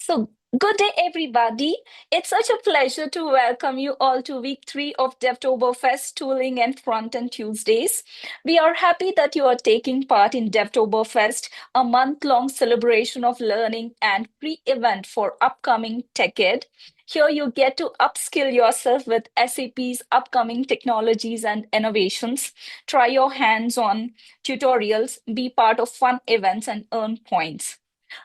So, good day, everybody. It's such a pleasure to welcome you all to week 3 of DevToberfest Tooling and Front-End Tuesdays. We are happy that you are taking part in DevToberfest, a month-long celebration of learning and pre-event for upcoming TechEd. Here you get to upskill yourself with SAP's upcoming technologies and innovations, try your hands-on tutorials, be part of fun events, and earn points.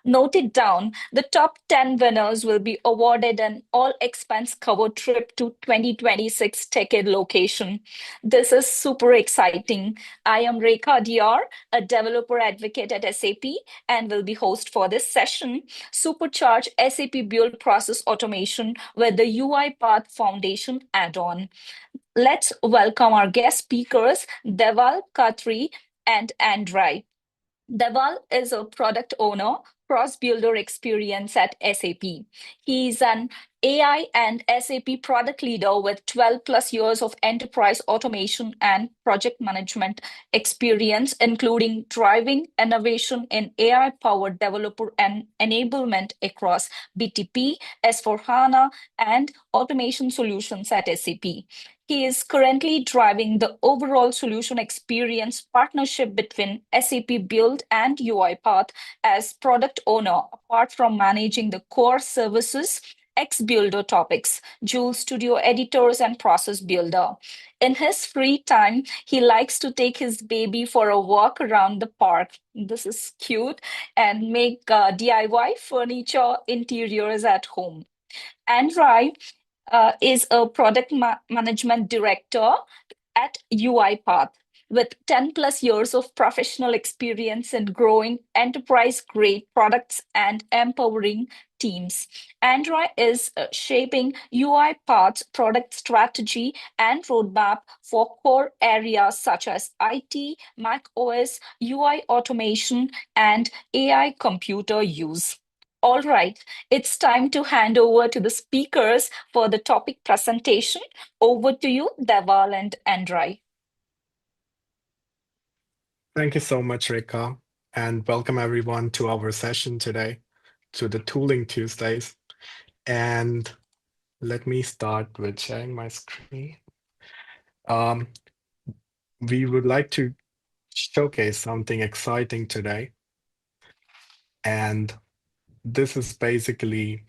Note it down. The top 10 winners will be awarded an all expense covered trip to 2026 TechEd location. This is super exciting. I am Rekha Dr, a developer advocate at SAP, and will be host for this session. Supercharge SAP Build Process Automation with the UiPath Foundation Add-On. Let's welcome our guest speakers, Deval Khatri and Andrei. Deval is a product owner, cross-builder experience at SAP. He's an AI and SAP product leader with 12 plus years of enterprise automation and project management experience, including driving innovation in AI-powered developer and enablement across BTP, S4HANA, and automation solutions at SAP. He is currently driving the overall solution experience partnership between SAP Build and UiPath as product owner, apart from managing the core services, X-Builder topics, Joule Studio editors, and Process Builder. In his free time, he likes to take his baby for a walk around the park. This is cute, and make DIY furniture interiors at home. Andrei is a product management director at UiPath with 10 plus years of professional experience in growing enterprise grade products and empowering teams. Andrei is shaping UiPath's product strategy and roadmap for core areas such as IT, Mac OS, UI automation, and AI computer use. All right, it's time to hand over to the speakers for the topic presentation. Over to you, Deval and Andrei. Thank you so much, Rekha, and welcome everyone to our session today, to the Tooling Tuesdays. And let me start with sharing my screen. We would like to showcase something exciting today. And this is basically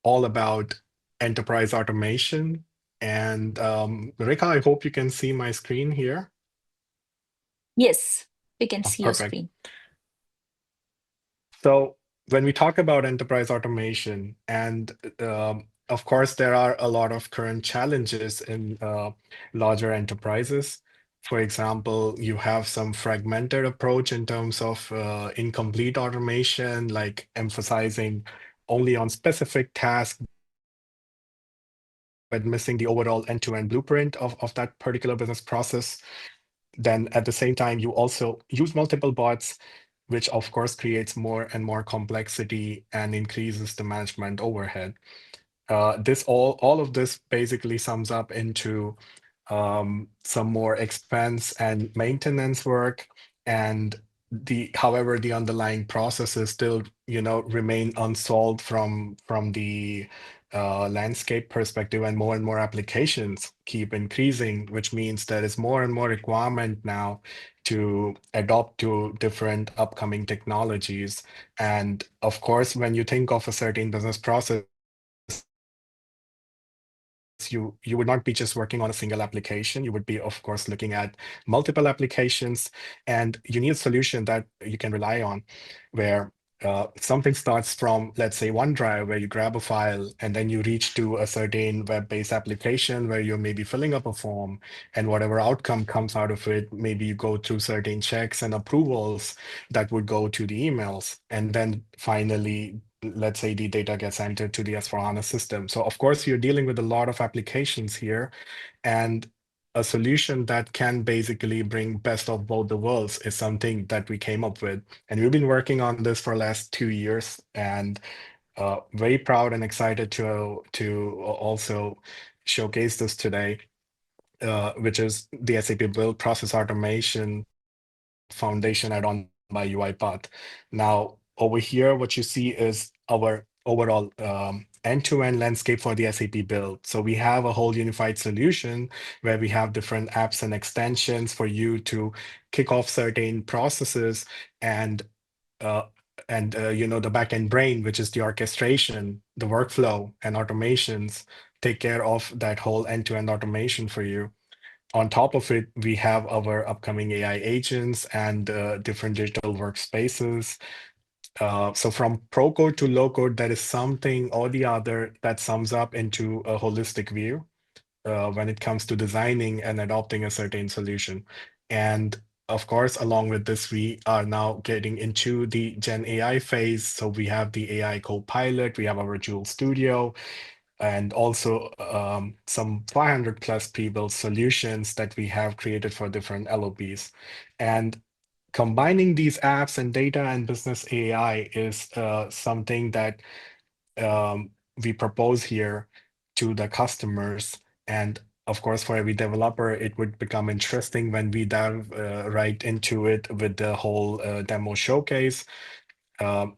all about enterprise automation. And Rekha, I hope you can see my screen here. Yes, we can see your Perfect. screen. So when we talk about enterprise automation, and of course, there are a lot of current challenges in larger enterprises. For example, you have some fragmented approach in terms of incomplete automation, like emphasizing only on specific tasks, but missing the overall end-to-end blueprint of that particular business process. Then at the same time, you also use multiple bots, which of course creates more and more complexity and increases the management overhead. All of this basically sums up into some more expense and maintenance work, and however the underlying processes still remain unsolved from the landscape perspective, and more applications keep increasing, which means there is more and more requirement now to adopt to different upcoming technologies. And of course, when you think of a certain business process, you would not be just working on a single application. You would be, of course, looking at multiple applications, and you need a solution that you can rely on, where something starts from, let's say, OneDrive, where you grab a file and then you reach to a certain web-based application where you're maybe filling up a form, and whatever outcome comes out of it, maybe you go through certain checks and approvals that would go to the emails. And then finally, let's say the data gets entered to the S4HANA system. So of course, you're dealing with a lot of applications here, and a solution that can basically bring best of both the worlds is something that we came up with. And we've been working on this for the last 2 years, and very proud and excited to also showcase this today, which is the SAP Build Process Automation Foundation Add-On by UiPath. Now, over here, what you see is our overall end-to-end landscape for the SAP Build. So we have a whole unified solution where we have different apps and extensions for you to kick off certain processes and uh, the backend brain, which is the orchestration, the workflow, and automations, take care of that whole end-to-end automation for you. On top of it, we have our upcoming AI agents and different digital workspaces. So from pro code to low code, there is something or the other that sums up into a holistic view when it comes to designing and adopting a certain solution. And of course, along with this, we are now getting into the Gen AI phase. So we have the AI Copilot, we have our Joule Studio, and also some 500 plus pre-built solutions that we have created for different LOBs. And combining these apps and data and business AI is something that we propose here to the customers. And of course, for every developer, it would become interesting when we dive right into it with the whole demo showcase. Um,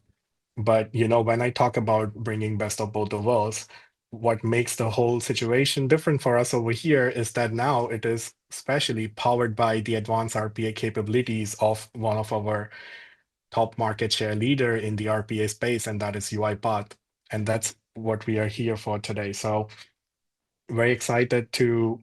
but when I talk about bringing best of both the worlds, what makes the whole situation different for us over here is that now it is especially powered by the advanced RPA capabilities of one of our top market share leader in the RPA space, and that is UiPath. And that's what we are here for today. So very excited to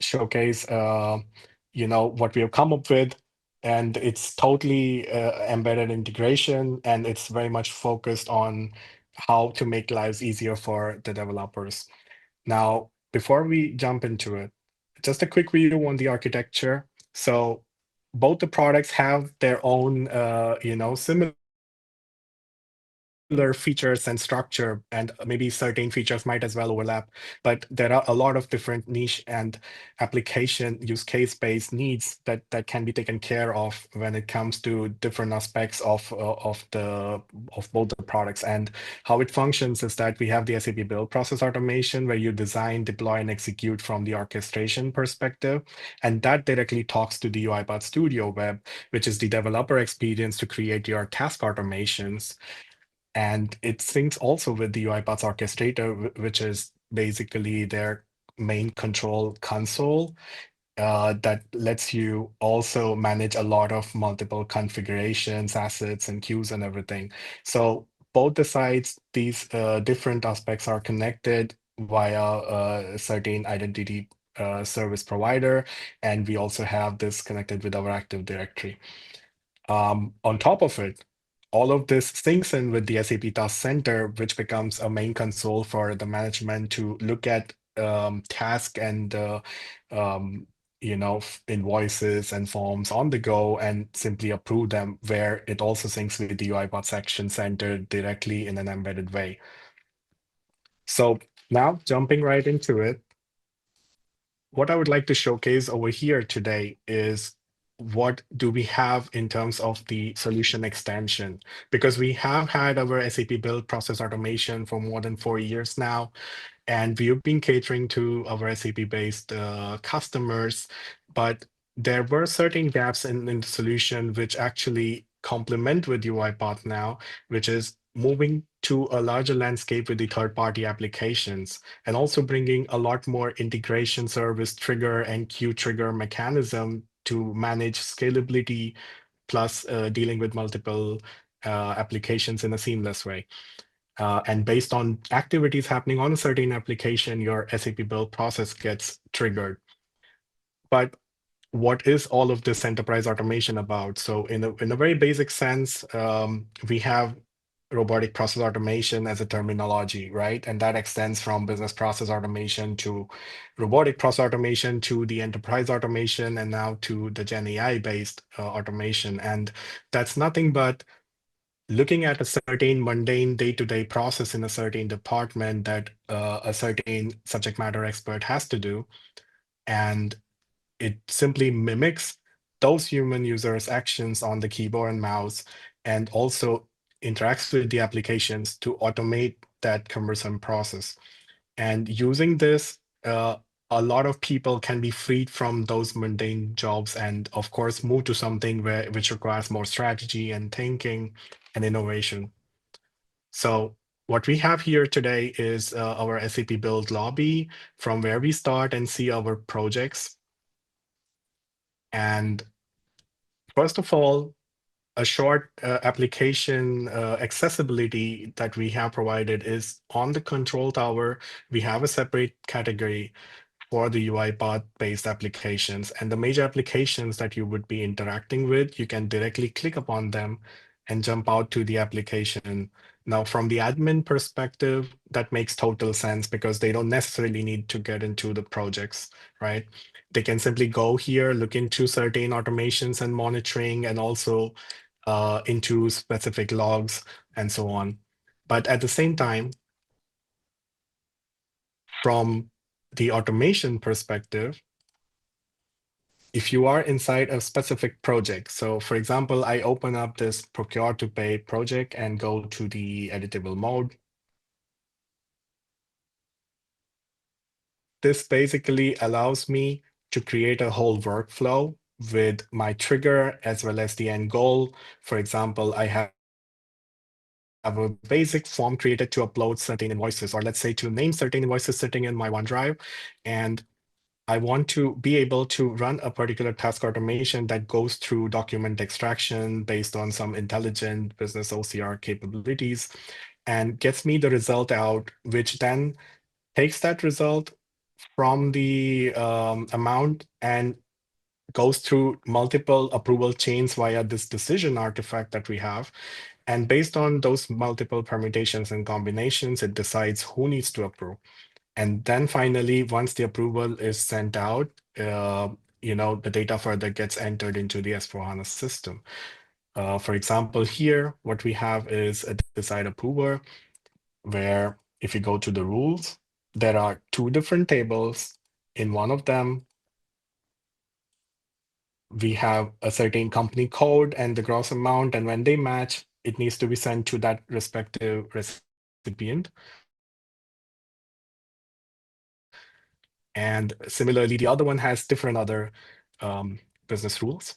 showcase, what we have come up with. And it's totally embedded integration, and it's very much focused on how to make lives easier for the developers. Now, before we jump into it, just a quick review on the architecture. So both the products have their own, similar features and structure, and maybe certain features might as well overlap. But there are a lot of different niche and application use case-based needs that can be taken care of when it comes to different aspects of both the products. And how it functions is that we have the SAP Build Process Automation, where you design, deploy, and execute from the orchestration perspective, and that directly talks to the UiPath Studio Web, which is the developer experience to create your task automations. And it syncs also with the UiPath Orchestrator, which is basically their main control console that lets you also manage a lot of multiple configurations, assets, and queues and everything. So both the sides, these different aspects are connected via a certain identity service provider, and we also have this connected with our Active Directory. On top of it, all of this syncs in with the SAP Task Center, which becomes a main console for the management to look at task and invoices and forms on the go and simply approve them, where it also syncs with the UiPath Action Center directly in an embedded way. So now jumping right into it, what I would like to showcase over here today is what do we have in terms of the solution extension, because we have had our SAP Build Process Automation for more than 4 years now, and we've been catering to our SAP-based customers, but there were certain gaps in the solution which actually complement with UiPath now, which is moving to a larger landscape with the third-party applications, and also bringing a lot more integration service trigger and queue trigger mechanism to manage scalability, plus dealing with multiple applications in a seamless way. And based on activities happening on a certain application, your SAP build process gets triggered. But what is all of this enterprise automation about? So in a very basic sense, we have robotic process automation as a terminology, right? And that extends from business process automation to robotic process automation to the enterprise automation and now to the Gen AI based automation. And that's nothing but looking at a certain mundane day-to-day process in a certain department that a certain subject matter expert has to do, and it simply mimics those human users' actions on the keyboard and mouse, and also interacts with the applications to automate that cumbersome process. And using this, a lot of people can be freed from those mundane jobs and, of course, move to something which requires more strategy and thinking and innovation. So what we have here today is our SAP Build lobby from where we start and see our projects. And first of all, a short application accessibility that we have provided is on the control tower. We have a separate category for the UiPath-based applications. And the major applications that you would be interacting with, you can directly click upon them and jump out to the application. Now, from the admin perspective, that makes total sense because they don't necessarily need to get into the projects, right? They can simply go here, look into certain automations and monitoring, and also into specific logs and so on. But at the same time, from the automation perspective, if you are inside a specific project, so for example, I open up this procure to pay project and go to the editable mode. This basically allows me to create a whole workflow with my trigger as well as the end goal. For example, I have a basic form created to upload certain invoices, or let's say to name certain invoices sitting in my OneDrive. And I want to be able to run a particular task automation that goes through document extraction based on some intelligent business OCR capabilities and gets me the result out, which then takes that result from the amount and goes through multiple approval chains via this decision artifact that we have. And based on those multiple permutations and combinations, it decides who needs to approve. And then finally, once the approval is sent out, the data further gets entered into the S/4HANA system. For example, here, what we have is a decide approver, where if you go to the rules, there are two different tables. In one of them, we have a certain company code and the gross amount, and when they match, it needs to be sent to that respective recipient. And similarly, the other one has different other business rules.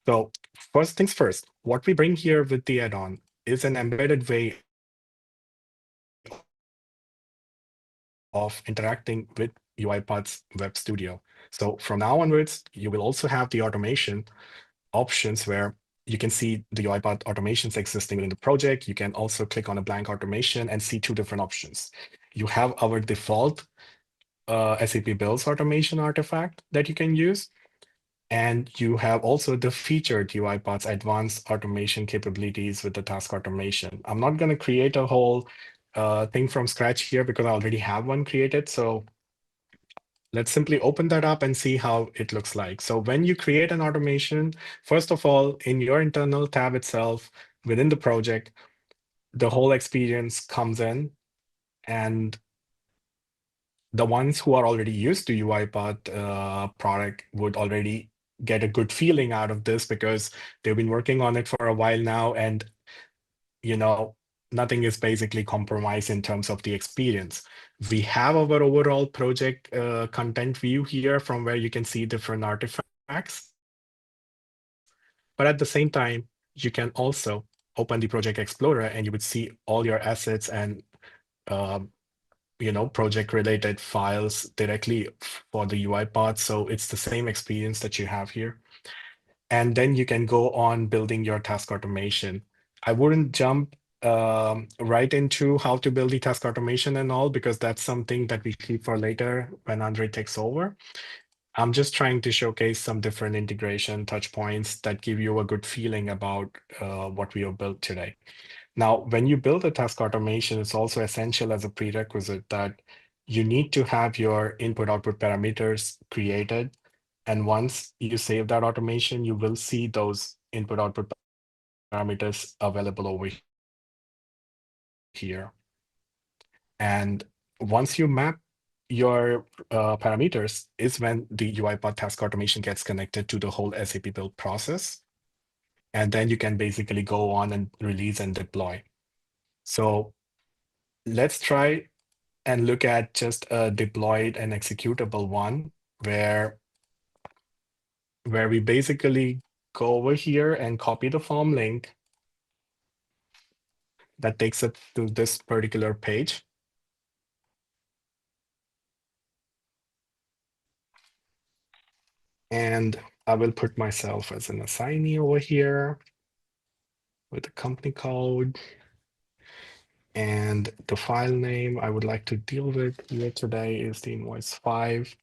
So first things first, what we bring here with the add-on is an embedded way of interacting with UiPath's Web Studio. So from now onwards, you will also have the automation options where you can see the UiPath automations existing in the project. You can also click on a blank automation and see two different options. You have our default SAP Builds automation artifact that you can use. And you have also the featured UiPath's advanced automation capabilities with the task automation. I'm not going to create a whole thing from scratch here because I already have one created. So let's simply open that up and see how it looks like. So when you create an automation, first of all, in your internal tab itself, within the project, the whole experience comes in, and the ones who are already used to UiPath product would already get a good feeling out of this because they've been working on it for a while now, and nothing is basically compromised in terms of the experience. We have our overall project content view here from where you can see different artifacts. But at the same time, you can also open the Project Explorer and you would see all your assets and project-related files directly for the UiPath. So it's the same experience that you have here. And then you can go on building your task automation. I wouldn't jump right into how to build the task automation and all, because that's something that we keep for later when Andrei takes over. I'm just trying to showcase some different integration touch points that give you a good feeling about what we have built today. Now, when you build a task automation, it's also essential as a prerequisite that you need to have your input-output parameters created. And once you save that automation, you will see those input-output parameters available over here. And once you map your parameters is when the UiPath task automation gets connected to the whole SAP build process. And then you can basically go on and release and deploy. So let's try and look at just a deployed and executable one where we basically go over here and copy the form link that takes it to this particular page. And I will put myself as an assignee over here with the company code and the file name I would like to deal with here today is the invoice 5.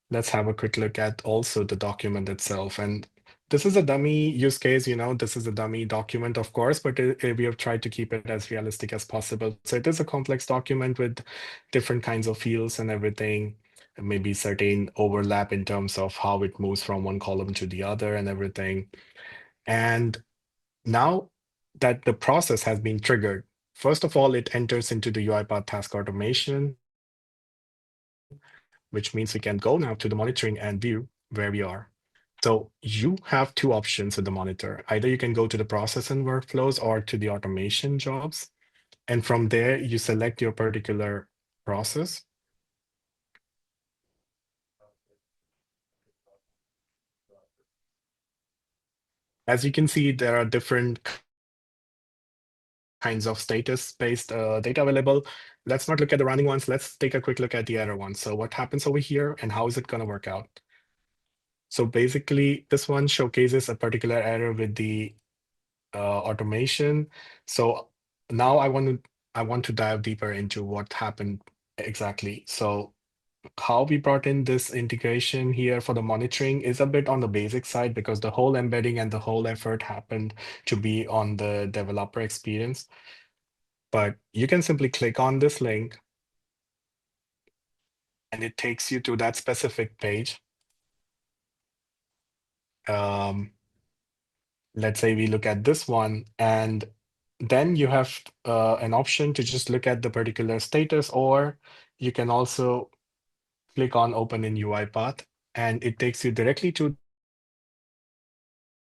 Let's have a quick look at also the document itself. And this is a dummy use case, this is a dummy document, of course, but we have tried to keep it as realistic as possible. So it is a complex document with different kinds of fields and everything, maybe certain overlap in terms of how it moves from one column to the other and everything. And now that the process has been triggered, first of all, it enters into the UiPath task automation, which means we can go now to the monitoring and view where we are. So you have two options with the monitor. Either you can go to the process and workflows or to the automation jobs. And from there, you select your particular process. As you can see, there are different kinds of status-based data available. Let's not look at the running ones. Let's take a quick look at the error ones. So what happens over here and how is it going to work out? So basically, this one showcases a particular error with the automation. So now I want to dive deeper into what happened exactly. So how we brought in this integration here for the monitoring is a bit on the basic side because the whole embedding and the whole effort happened to be on the developer experience. But you can simply click on this link and it takes you to that specific page. Um, let's say we look at this one, and then you have an option to just look at the particular status, or you can also click on Open in UiPath, and it takes you directly to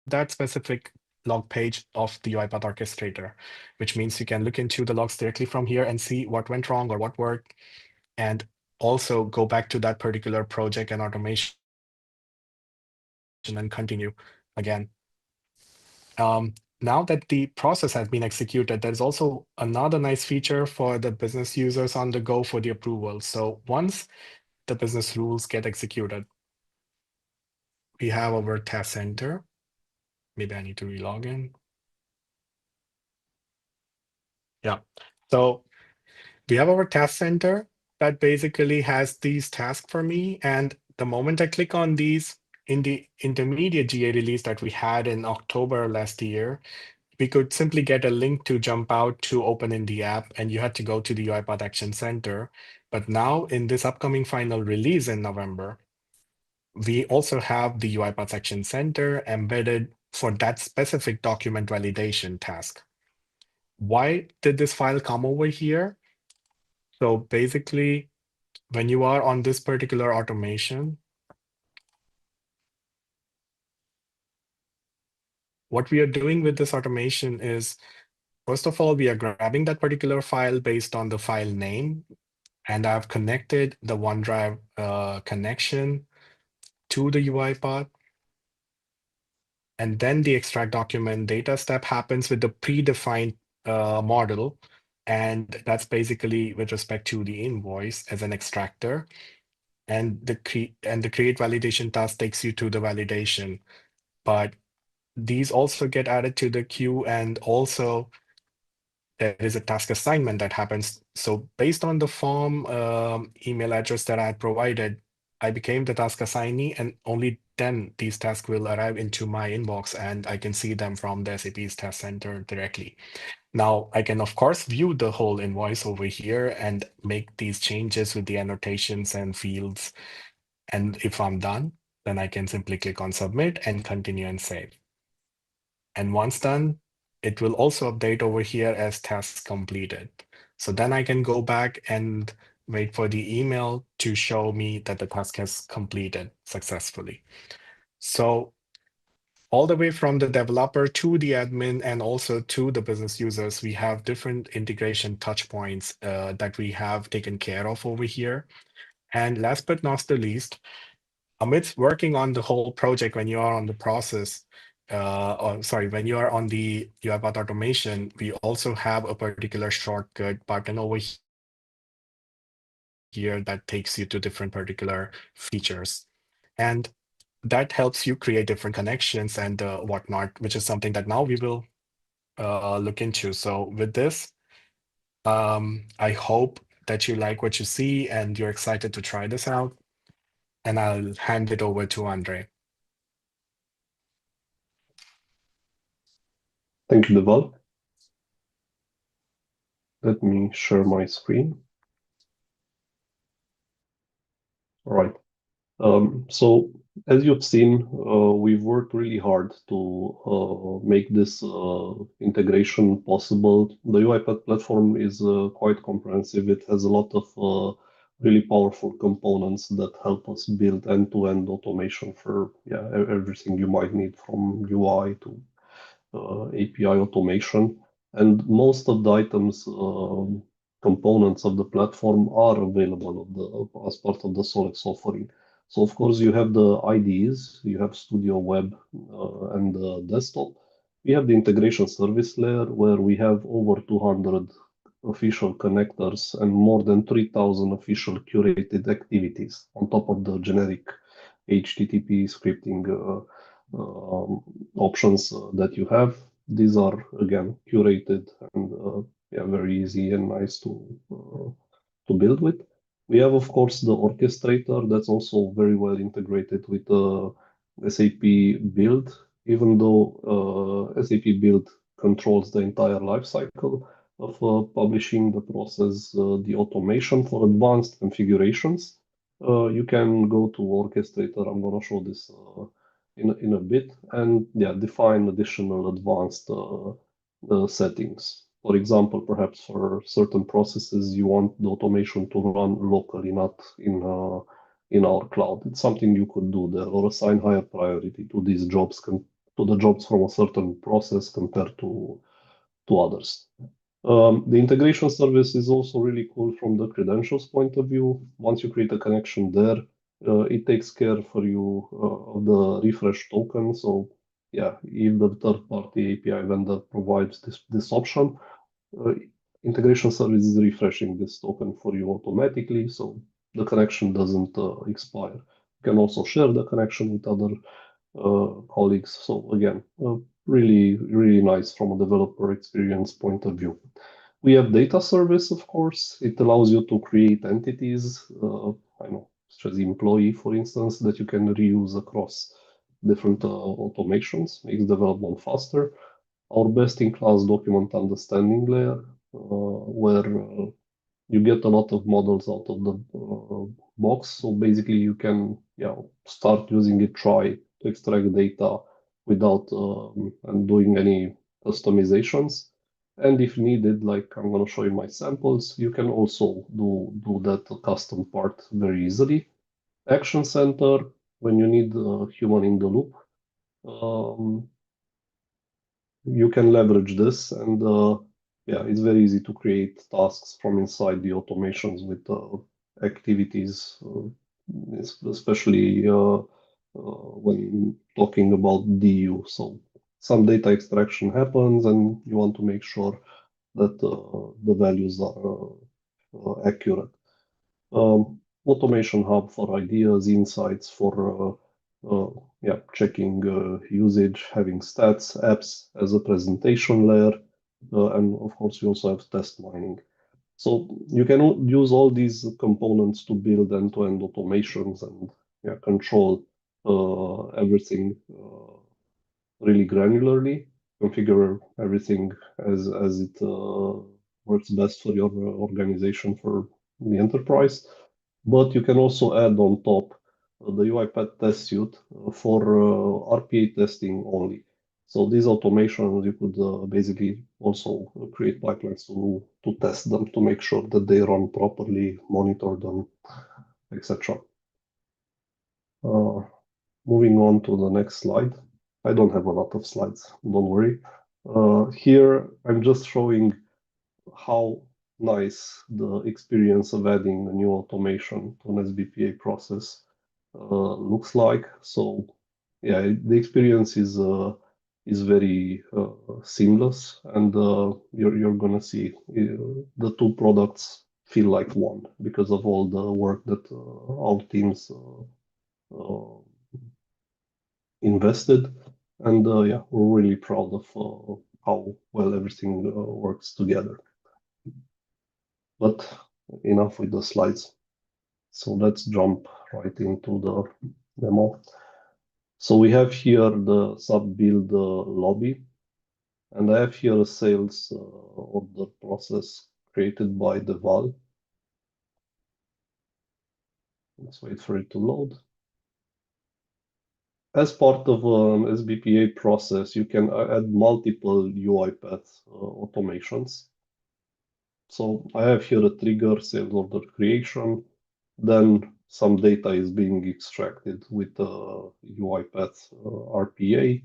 that specific log page of the UiPath orchestrator, which means you can look into the logs directly from here and see what went wrong or what worked, and also go back to that particular project and automation and continue again. Now that the process has been executed, there's also another nice feature for the business users on the go for the approval. So once the business rules get executed, we have our test center. Maybe I need to relog in. Yeah. So we have our task center that basically has these tasks for me. And the moment I click on these in the intermediate GA release that we had in October last year, we could simply get a link to jump out to open in the app, and you had to go to the UiPath Action Center. But now in this upcoming final release in November, we also have the UiPath Action Center embedded for that specific document validation task. Why did this file come over here? So basically, when you are on this particular automation, what we are doing with this automation is, first of all, we are grabbing that particular file based on the file name, and I've connected the OneDrive connection to the UiPath. And then the extract document data step happens with the predefined model. And that's basically with respect to the invoice as an extractor. And the create validation task takes you to the validation. But these also get added to the queue, and also there is a task assignment that happens. So based on the form email address that I had provided, I became the task assignee, and only then these tasks will arrive into my inbox and I can see them from the SAP's test center directly. Now, I can, of course, view the whole invoice over here and make these changes with the annotations and fields. And if I'm done, then I can simply click on submit and continue and save. And once done, it will also update over here as tasks completed. So then I can go back and wait for the email to show me that the task has completed successfully. So all the way from the developer to the admin and also to the business users, we have different integration touch points that we have taken care of over here. And last but not the least, amidst working on the whole project, when you are on the process, or sorry, when you are on the UiPath automation, we also have a particular shortcut button over here that takes you to different particular features. And that helps you create different connections and whatnot, which is something that now we will look into. So with this, I hope that you like what you see and you're excited to try this out. And I'll hand it over to Andrei. Thank you, Deval. Let me share my screen. All right. So as you've seen, we've worked really hard to make this integration possible. The UiPath platform is quite comprehensive. It has a lot of really powerful components that help us build end-to-end automation for everything you might need, from UI to API automation. And most of the items, components of the platform are available as part of the Solex offering. So of course you have the IDEs, you have Studio Web and Desktop. We have the integration service layer where we have over 200 official connectors and more than 3,000 official curated activities on top of the generic HTTP scripting options that you have. These are again curated and very easy and nice to build with. We have, of course, the orchestrator that's also very well integrated with SAP Build, even though SAP Build controls the entire life cycle of publishing the process, the automation for advanced configurations. You can go to orchestrator. I'm going to show this in a bit, and define additional advanced settings. For example, perhaps for certain processes, you want the automation to run locally, not in our cloud. It's something you could do there, or assign higher priority to these jobs, to the jobs from a certain process compared to others. The integration service is also really cool from the credentials point of view. Once you create a connection there, it takes care for you of the refresh token. So if the third-party API vendor provides this option, integration service is refreshing this token for you automatically, so the connection doesn't expire. You can also share the connection with other colleagues. So again, really, really nice from a developer experience point of view. We have data service, of course. It allows you to create entities, such as employee, for instance, that you can reuse across different automations, makes development faster. Our best-in-class document understanding layer, where you get a lot of models out of the box. So basically, you can start using it, try to extract data without doing any customizations. And if needed, like I'm going to show you my samples, you can also do that custom part very easily. Action Center, when you need a human in the loop, you can leverage this, and it's very easy to create tasks from inside the automations with activities, especially when talking about DU. So some data extraction happens, and you want to make sure that the values are accurate. Automation hub for ideas, insights for checking usage, having stats, apps as a presentation layer, and of course we also have test mining. So you can use all these components to build end-to-end automations and control everything really granularly, configure everything as it works best for your organization, for the enterprise. But you can also add on top the UiPath test suite for RPA testing only. So these automations, you could basically also create pipelines to test them, to make sure that they run properly, monitor them, etc. Moving on to the next slide. I don't have a lot of slides, don't worry. Here, I'm just showing how nice the experience of adding a new automation to an SBPA process looks like. So yeah, the experience is very seamless, and you're gonna see the two products feel like one because of all the work that our teams uh, invested. And yeah, we're really proud of how well everything works together. But enough with the slides. So let's jump right into the demo. So we have here the SAP Build lobby, and I have here a sales order process created by Deval. Let's wait for it to load. As part of an SBPA process, you can add multiple UiPath automations. So I have here a trigger, sales order creation, then some data is being extracted with UiPath RPA,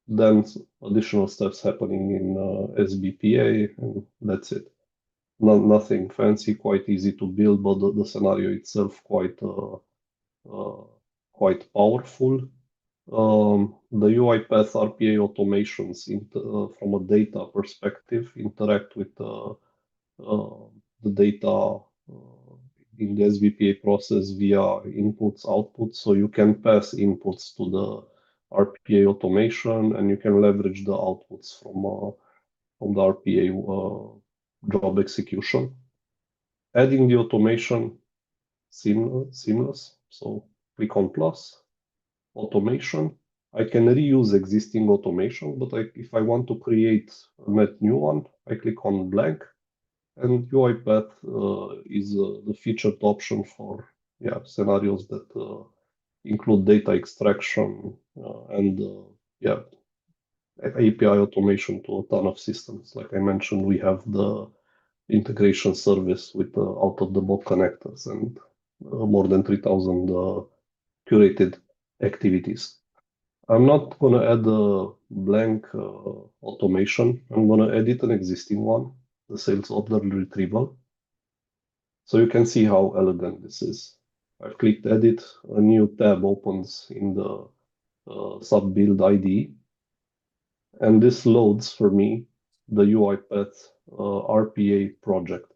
then additional steps happening in SBPA, and that's it. Nothing fancy, quite easy to build, but the scenario itself quite powerful. The UiPath RPA automations from a data perspective interact with the data in the SBPA process via inputs, outputs. So you can pass inputs to the RPA automation, and you can leverage the outputs from the RPA job execution. Adding the automation seamless. So click on plus, automation. I can reuse existing automation, but if I want to create a net new one, I click on blank, and UiPath is the featured option for scenarios that include data extraction and API automation to a ton of systems. Like I mentioned, we have the integration service with out-of-the-box connectors and more than 3,000 curated activities. I'm not going to add a blank automation. I'm going to edit an existing one, the sales order retrieval. So you can see how elegant this is. I've clicked edit, a new tab opens in the SAP Build IDE, and this loads for me the UiPath RPA project.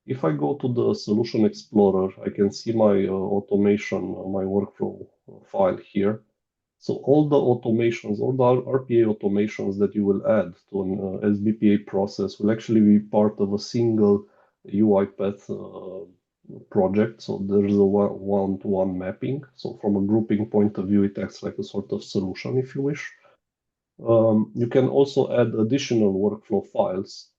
If I go to the Solution Explorer, I can see my automation, my workflow file here. So all the automations, all the RPA automations that you will add to an SBPA process will actually be part of a single UiPath project. So there's a one-to-one mapping. So from a grouping point of view, it acts like a sort of solution, if you wish. You can also add additional workflow files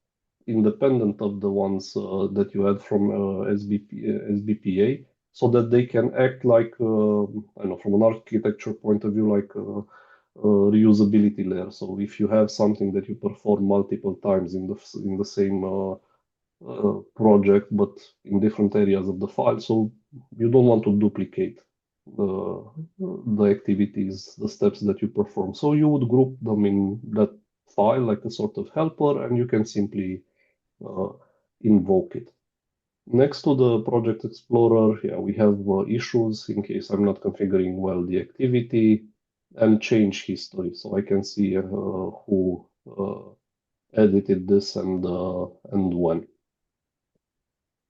independent of the ones that you had from SBPA, so that they can act like, I know, from an architecture point of view, like a reusability layer. So if you have something that you perform multiple times in the same project, but in different areas of the file, so you don't want to duplicate the activities, the steps that you perform. So you would group them in that file like a sort of helper, and you can simply invoke it. Next to the Project Explorer, we have issues in case I'm not configuring well the activity, and change history. So I can see who edited this and when.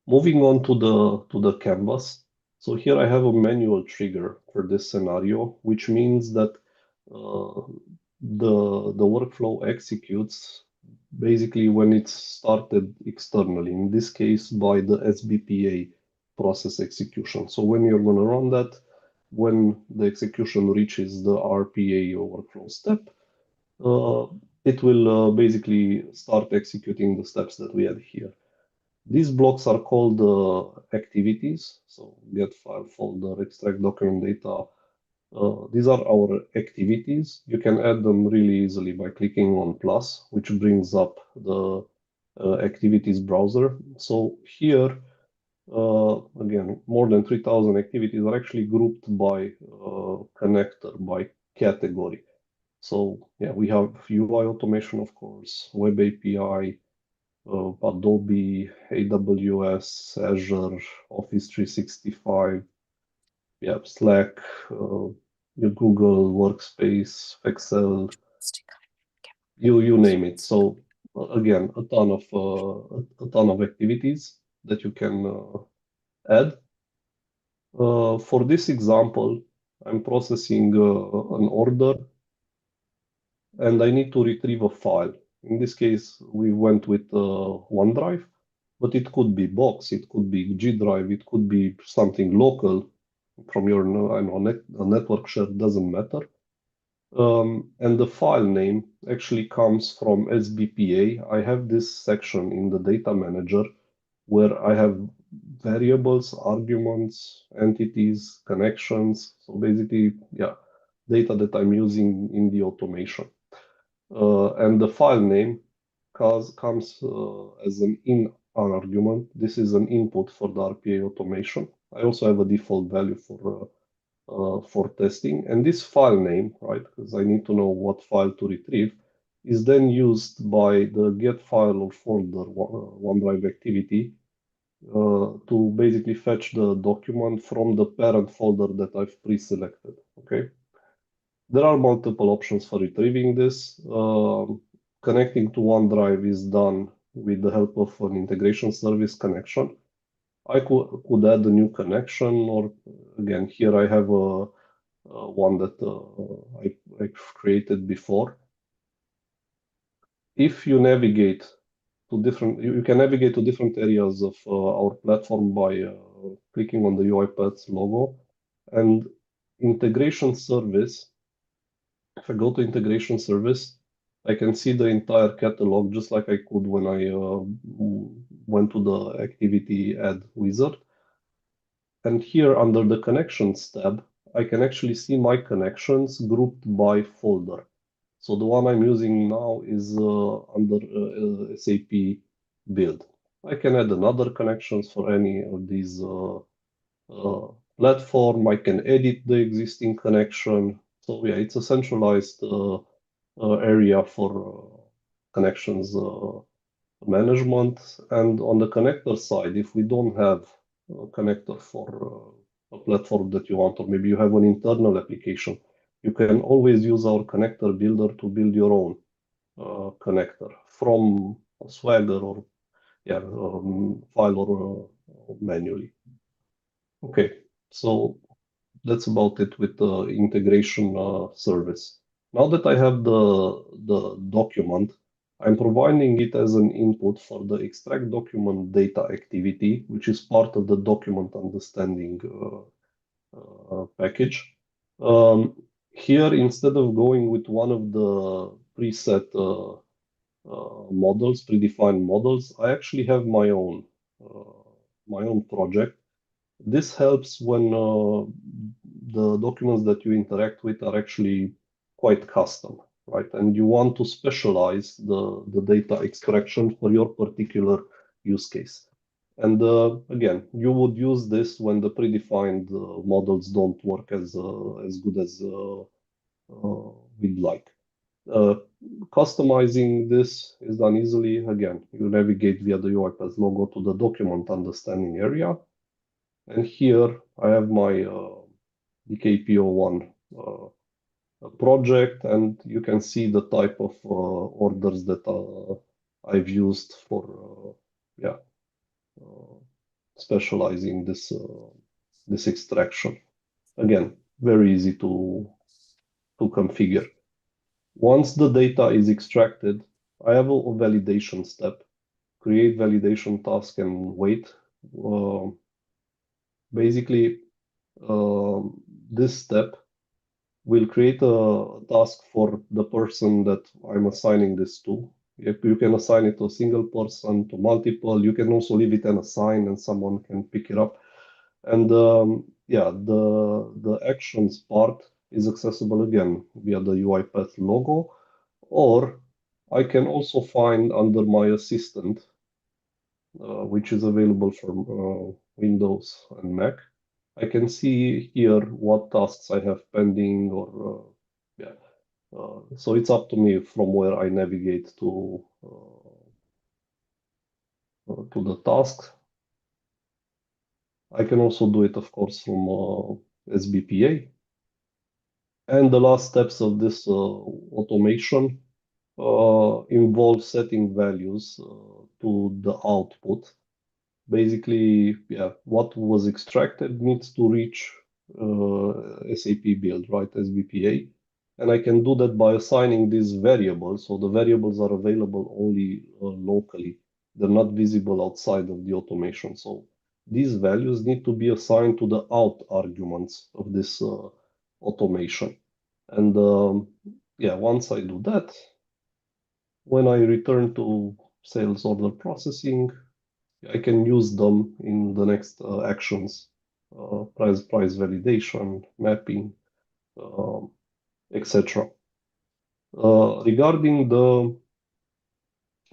Moving on to the canvas. So here I have a manual trigger for this scenario, which means that the workflow executes basically when it's started externally, in this case by the SBPA process execution. So when you're going to run that, when the execution reaches the RPA workflow step, it will basically start executing the steps that we had here. These blocks are called activities. So get file, folder, extract document data. These are our activities. You can add them really easily by clicking on plus, which brings up the activities browser. So here, again, more than 3,000 activities are actually grouped by connector, by category. So yeah, we have UI automation, of course, Web API, Adobe, AWS, Azure, Office 365, yeah, Slack, your Google Workspace, Excel, you name it. So again, a ton of activities that you can add. For this example, I'm processing an order and I need to retrieve a file. In this case, we went with OneDrive, but it could be Box, it could be G Drive, it could be something local from your network share, doesn't matter. And the file name actually comes from SBPA. I have this section in the data manager where I have variables, arguments, entities, connections. So basically, yeah, data that I'm using in the automation. And the file name comes as an in argument. This is an input for the RPA automation. I also have a default value for testing. And this file name, right, because I need to know what file to retrieve, is then used by the get file or folder OneDrive activity to basically fetch the document from the parent folder that I've pre-selected. Okay. There are multiple options for retrieving this. Connecting to OneDrive is done with the help of an integration service connection. I could add a new connection, or again, here I have one that I've created before. If you navigate to different, you can navigate to different areas of our platform by clicking on the UiPath logo and integration service. If I go to integration service, I can see the entire catalog just like I could when I went to the activity add wizard. And here under the connections tab, I can actually see my connections grouped by folder. So the one I'm using now is under SAP Build. I can add another connections for any of these platform. I can edit the existing connection. So yeah, it's a centralized area for connections management. And on the connector side, if we don't have a connector for a platform that you want, or maybe you have an internal application, you can always use our connector builder to build your own connector from Swagger or yeah, file or manually. Okay, so that's about it with the integration service. Now that I have the document, I'm providing it as an input for the extract document data activity, which is part of the document understanding package. Here, instead of going with one of the preset models, predefined models, I actually have my own project. This helps when the documents that you interact with are actually quite custom, right? And you want to specialize the data extraction for your particular use case. And again, you would use this when the predefined models don't work as good as we'd like. Customizing this is done easily. Again, you navigate via the UiPath logo to the document understanding area. And here I have my DKPO1 project, and you can see the type of orders that I've used for specializing this extraction. Again, very easy to configure. Once the data is extracted, I have a validation step. Create validation task and wait. Basically, this step will create a task for the person that I'm assigning this to. You can assign it to a single person, to multiple. You can also leave it unassigned and someone can pick it up. And yeah, the actions part is accessible again via the UiPath logo, or I can also find under my assistant, which is available for Windows and Mac. I can see here what tasks I have pending, or yeah, So it's up to me from where I navigate to the task. I can also do it, of course, from SBPA. And the last steps of this automation involve setting values to the output. Basically, yeah, what was extracted needs to reach SAP Build, right, SBPA. And I can do that by assigning these variables. So the variables are available only locally. They're not visible outside of the automation. So these values need to be assigned to the out arguments of this automation. And yeah, once I do that, when I return to sales order processing, I can use them in the next actions, price validation, mapping, etc. Regarding the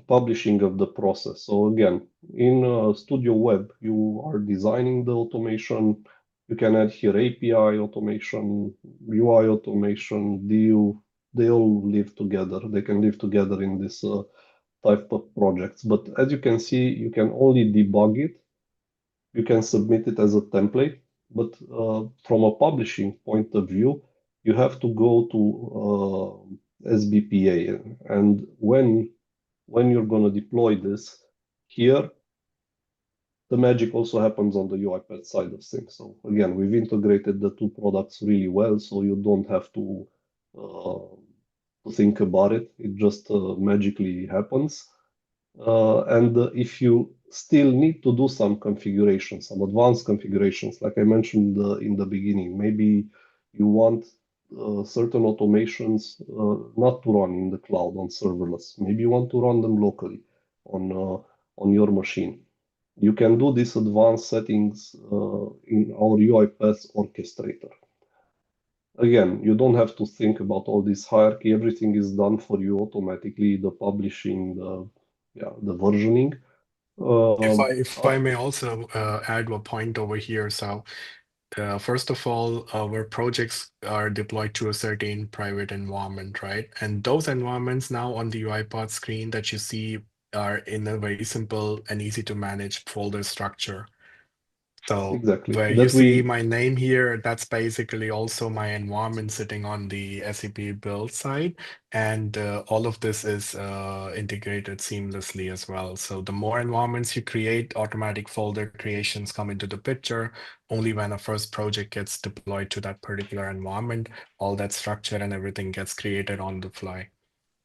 publishing of the process. So again, in Studio Web, you are designing the automation. You can add here API automation, UI automation, DU. They all live together. They can live together in this type of projects. But as you can see, you can only debug it. You can submit it as a template. But from a publishing point of view, you have to go to SBPA. And when you're going to deploy this here, the magic also happens on the UiPath side of things. So again, we've integrated the two products really well, so you don't have to think about it. It just magically happens. And if you still need to do some configurations, some advanced configurations, like I mentioned in the beginning, maybe you want certain automations not to run in the cloud on serverless. Maybe you want to run them locally on your machine. You can do these advanced settings in our UiPath orchestrator. Again, you don't have to think about all this hierarchy. Everything is done for you automatically, the publishing, the versioning. If I may also add a point over here. So first of all, our projects are deployed to a certain private environment, right? And those environments now on the UiPath screen that you see are in a very simple and easy to manage folder structure. So Exactly. where you That see we my name here, that's basically also my environment sitting on the SAP build side. And all of this is integrated seamlessly as well. So the more environments you create, automatic folder creations come into the picture. Only when a first project gets deployed to that particular environment, all that structure and everything gets created on the fly.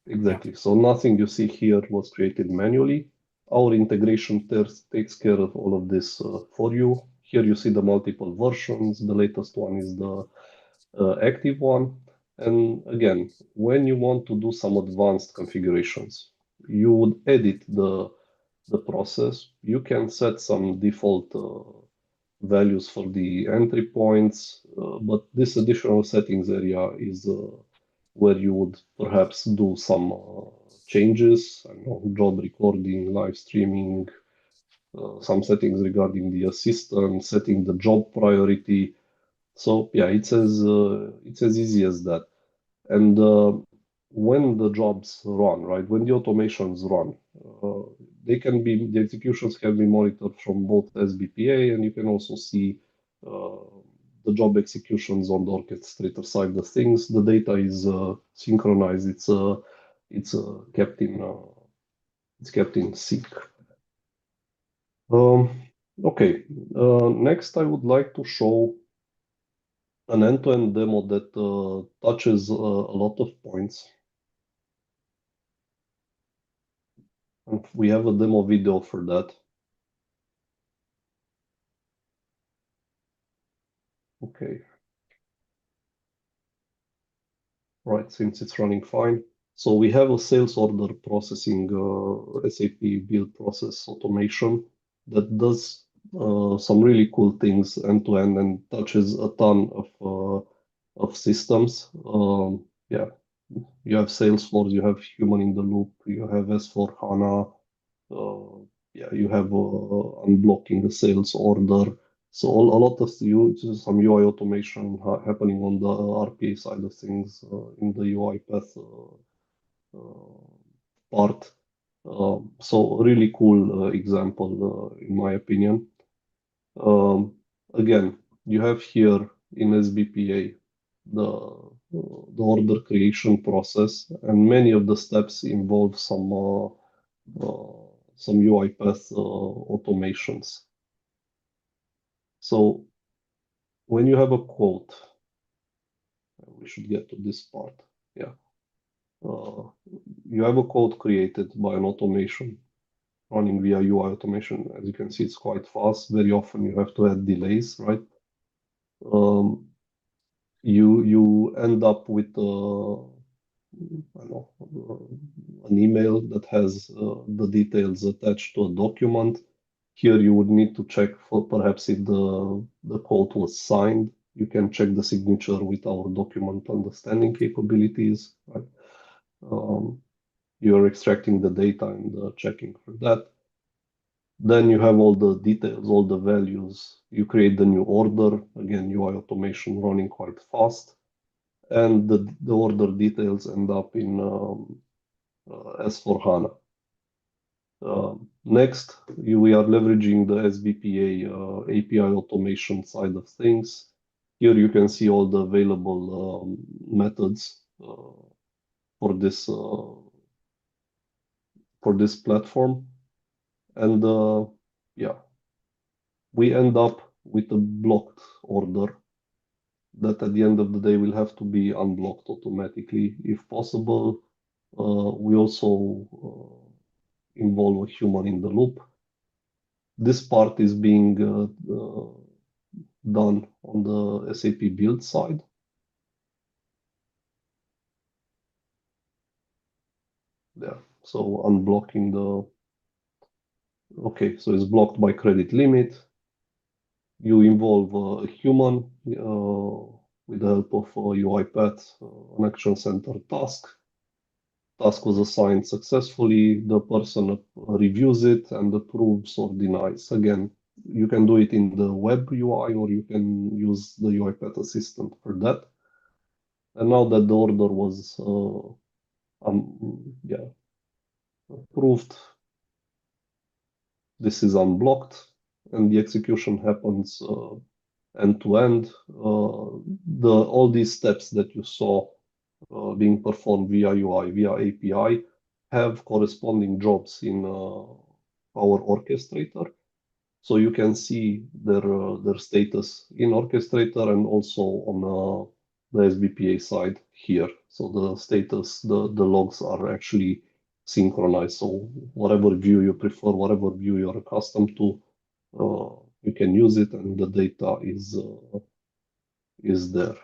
exactly. So nothing you see here was created manually. Our integration takes care of all of this for you. Here you see the multiple versions. The latest one is the active one. And again, when you want to do some advanced configurations, you would edit the process. You can set some default values for the entry points, but this additional settings area is where you would perhaps do some changes, I don't know, job recording, live streaming, some settings regarding the assistant, setting the job priority. So yeah, it's as easy as that. And when the jobs run, right, when the automations run, the executions can be monitored from both SBPA, and you can also see uh, the job executions on the orchestrator side of things. The data is synchronized. It's kept in sync. Okay. Next, I would like to show an end-to-end demo that touches a lot of points. And we have a demo video for that. Okay. Right, since it's running fine. So we have a sales order processing SAP Build Process Automation that does some really cool things end-to-end and touches a ton of systems. Yeah, you have Salesforce, you have Human in the Loop, you have S/4HANA, yeah, you have unblocking the sales order. So a lot of some UI automation happening on the RPA side of things in the UiPath part. So really cool example in my opinion. Again, you have here in SBPA the order creation process, and many of the steps involve some UiPath automations. So when you have a quote, we should get to this part. Yeah. You have a code created by an automation running via UI automation. As you can see, it's quite fast. Very often you have to add delays, right? You end up with I don't know, an email that has the details attached to a document. Here you would need to check for perhaps if the code was signed. You can check the signature with our document understanding capabilities, right? You're extracting the data and checking for that. Then you have all the details, all the values. You create the new order. Again, UI automation running quite fast. And the order details end up in S/4HANA. Next, we are leveraging the SBPA API automation side of things. Here you can see all the available methods for this platform. And yeah, we end up with a blocked order that at the end of the day will have to be unblocked automatically if possible. We also involve a human in the loop. This part is being done on the SAP Build side. There, so unblocking okay, so it's blocked by credit limit. You involve a human with the help of UiPath, an action center task. Task was assigned successfully. The person reviews it and approves or denies. Again, you can do it in the web UI or you can use the UiPath assistant for that. And now that the order was approved, this is unblocked and the execution happens end to end. All these steps that you saw being performed via UI, via API, have corresponding jobs in our orchestrator. So you can see their status in orchestrator and also on the SBPA side here. So the status, the logs are actually synchronized. So whatever view you prefer, whatever view you're accustomed to, you can use it and the data is there.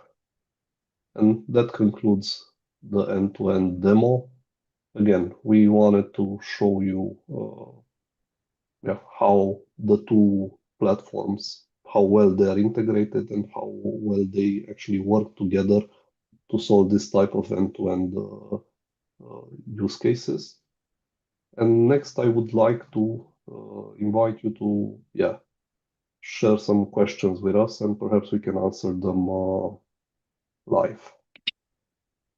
And that concludes the end-to-end demo. Again, we wanted to show you how the two platforms, how well they are integrated and how well they actually work together to solve this type of end-to-end use cases. And next, I would like to invite you to share some questions with us and perhaps we can answer them live.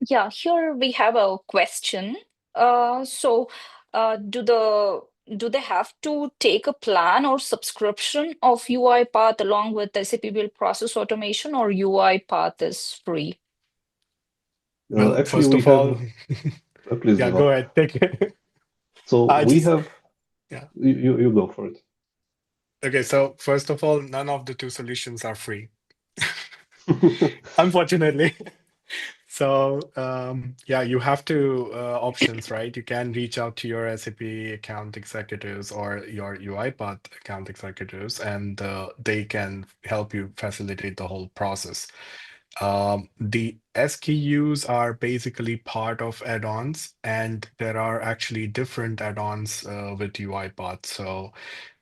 Yeah, here we have a question. Do they have to take a plan or subscription of UiPath along with SAP Build Process Automation, or UiPath is free? Well, Actually, first we of all, have please, yeah, Deval. go ahead, take it. So I we just, have yeah. you go for it. Okay, so first of all, none of the two solutions are free, unfortunately. So yeah, you have two options, right? You can reach out to your SAP account executives or your UiPath account executives, and they can help you facilitate the whole process. The SKUs are basically part of add-ons, and there are actually different add-ons with UiPath. So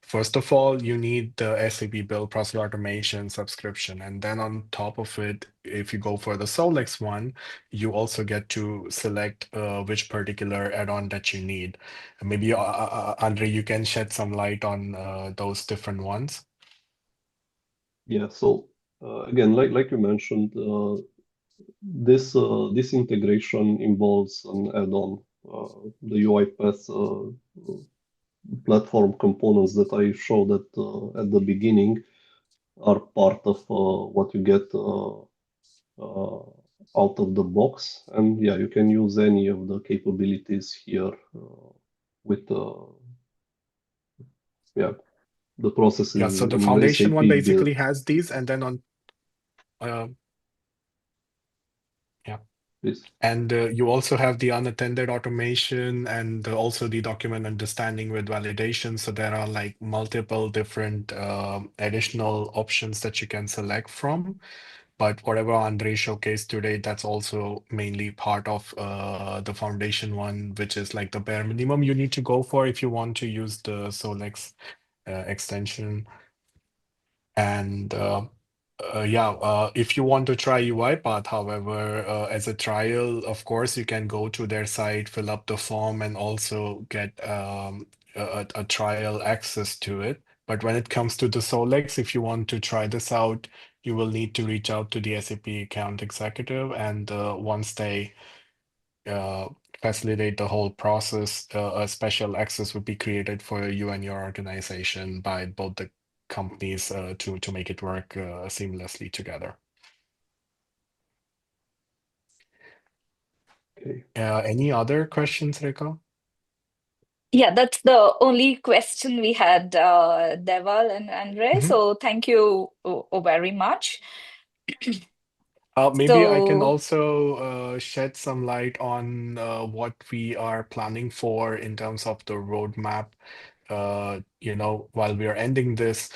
first of all, you need the SAP Build Process Automation subscription. And then on top of it, if you go for the Solex one, you also get to select which particular add-on that you need. Maybe, Andre, you can shed some light on those different ones. Yeah, so again, like you mentioned, this integration involves an add-on. The UiPath platform components that I showed at the beginning are part of what you get out of the box. And yeah, you can use any of the capabilities here with yeah, the Yeah, processes so the in foundation SAP one Build. basically has these, and then on uh, yeah. This. And you also have the unattended automation and also the document understanding with validation. So there are like multiple different additional options that you can select from. But whatever Andrei showcased today, that's also mainly part of the foundation one, which is like the bare minimum you need to go for if you want to use the Solex extension. And if you want to try UiPath, however, as a trial, of course, you can go to their site, fill up the form, and also get a trial access to it. But when it comes to the Solex, if you want to try this out, you will need to reach out to the SAP account executive, and once they uh, facilitate the whole process, a special access would be created for you and your organization by both the companies to make it work seamlessly together. Okay. Any other questions, Rekha? Yeah, that's the only question we had, Deval and Andrei. Mhm. So thank you very much. Maybe I can So also shed some light on what we are planning for in terms of the roadmap. While we are ending this,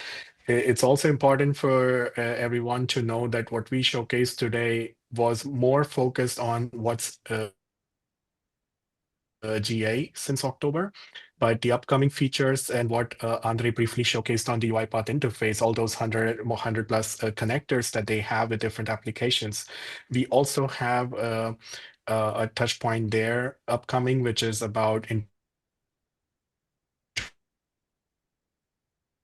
it's also important for everyone to know that what we showcased today was more focused on what's GA since October. But the upcoming features and what Andre briefly showcased on the UiPath interface, all those 100 plus connectors that they have with different applications, we also have a touch point there upcoming, which is about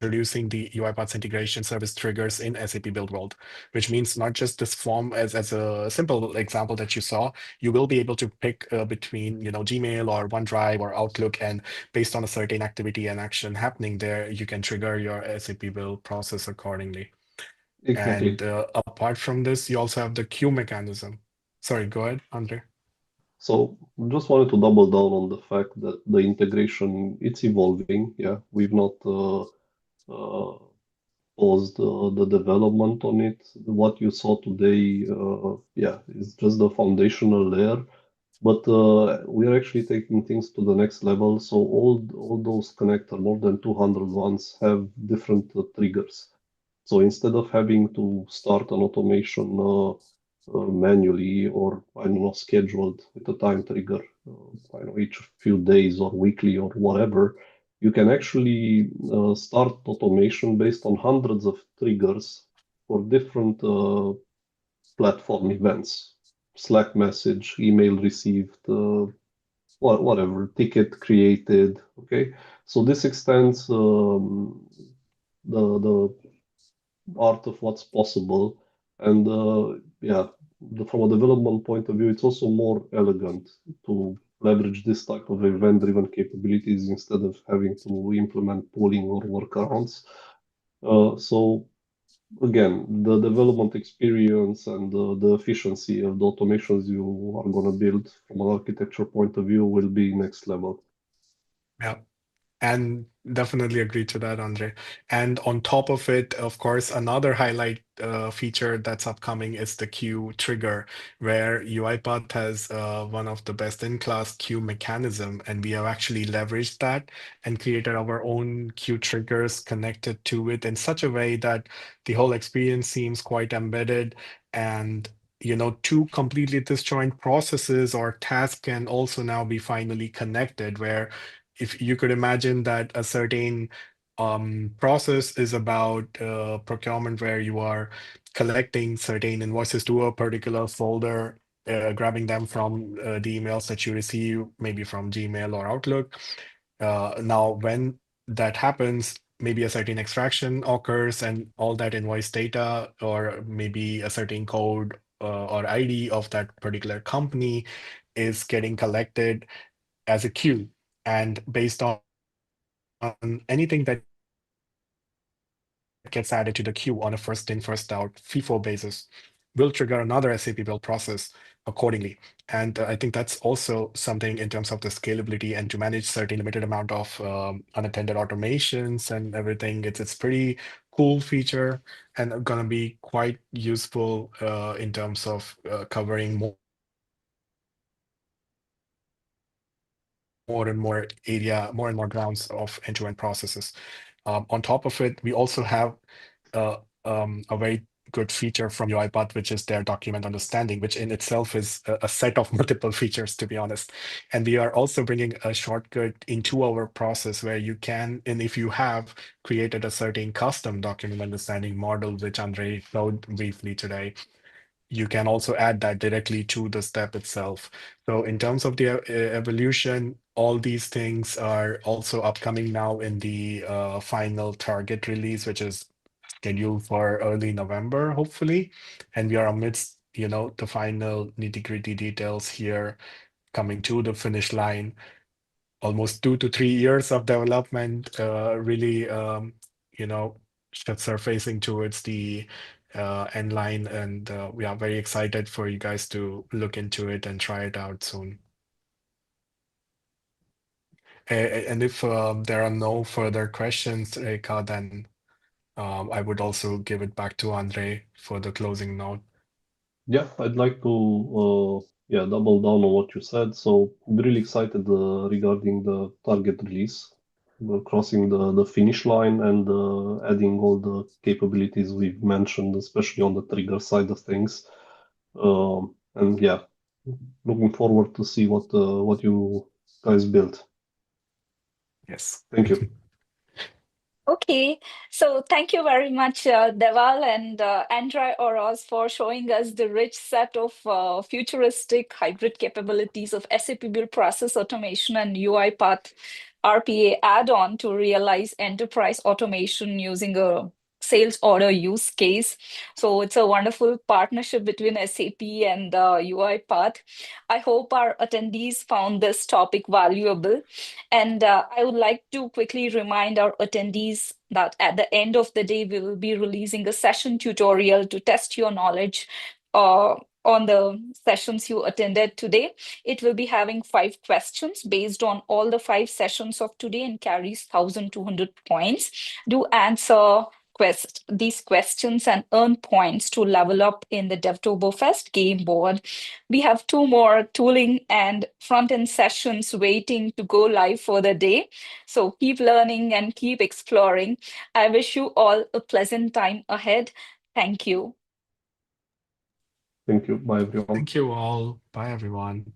introducing the UiPath's integration service triggers in SAP Build World, which means not just this form as a simple example that you saw. You will be able to pick between, Gmail or OneDrive or Outlook, and based on a certain activity and action happening there, you can trigger your SAP Build process accordingly. And apart from this, you Exactly. also have the queue mechanism. Sorry, go ahead, Andre. So just wanted to double down on the fact that the integration, it's evolving. Yeah, we've not uh, paused the development on it. What you saw today, yeah, is just the foundational layer. But we are actually taking things to the next level. So all those connector, more than 200 ones, have different triggers. So instead of having to start an automation manually or I don't know scheduled with a time trigger, I don't know each few days or weekly or whatever, you can actually start automation based on hundreds of triggers for different platform events, Slack message, email received, whatever, ticket created. Okay, so this extends the art of what's possible, and yeah, from a development point of view, it's also more elegant to leverage this type of event-driven capabilities instead of having to implement pooling or workarounds. So again, the development experience and the efficiency of the automations you are going to build from an architecture point of view will be next level. Yeah. And definitely agree to that, Andre. And on top of it, of course, another highlight feature that's upcoming is the queue trigger, where UiPath has one of the best-in-class queue mechanism, and we have actually leveraged that and created our own queue triggers connected to it in such a way that the whole experience seems quite embedded, and two completely disjoint processes or tasks can also now be finally connected, where if you could imagine that a certain process is about procurement where you are collecting certain invoices to a particular folder, grabbing them from the emails that you receive, maybe from Gmail or Outlook. Now, when that happens, maybe a certain extraction occurs and all that invoice data, or maybe a certain code or ID of that particular company is getting collected as a queue. And based on anything that gets added to the queue on a first in, first out, FIFO basis, will trigger another SAP Build process accordingly. And I think that's also something in terms of the scalability and to manage certain limited amount of unattended automations and everything. It's pretty cool feature and gonna be quite useful in terms of covering more and more area, more and more grounds of end-to-end processes. On top of it, we also have uh, a very good feature from UiPath, which is their document understanding, which in itself is a set of multiple features, to be honest. And we are also bringing a shortcut into our process where you can, and if you have created a certain custom document understanding model, which Andrei showed briefly today, you can also add that directly to the step itself. So in terms of the evolution, all these things are also upcoming now in the final target release, which is scheduled for early November, hopefully. And we are amidst, the final nitty-gritty details here, coming to the finish line. Almost 2 to 3 years of development, really, you know, surfacing towards the end line, and we are very excited for you guys to look into it and try it out soon. And if there are no further questions, Reka, then I would also give it back to Andrei for the closing note. Yeah, I'd like to double down on what you said. So I'm really excited regarding the target release. We're crossing the finish line and adding all the capabilities we've mentioned, especially on the trigger side of things. And yeah, looking forward to see what you guys built. Yes. Thank you. Okay, so thank you very much, Deval and Andrei Oros, for showing us the rich set of futuristic hybrid capabilities of SAP Build Process Automation and UiPath RPA add-on to realize enterprise automation using a sales order use case. So it's a wonderful partnership between SAP and UiPath. I hope our attendees found this topic valuable. And I would like to quickly remind our attendees that at the end of the day, we will be releasing a session tutorial to test your knowledge on the sessions you attended today. It will be having 5 questions based on all the 5 sessions of today and carries 1,200 points. Do answer these questions and earn points to level up in the Devtoberfest game board. We have 2 more tooling and front-end sessions waiting to go live for the day. So keep learning and keep exploring. I wish you all a pleasant time ahead. Thank you. Thank you. Bye, everyone. Thank you all. Bye, everyone.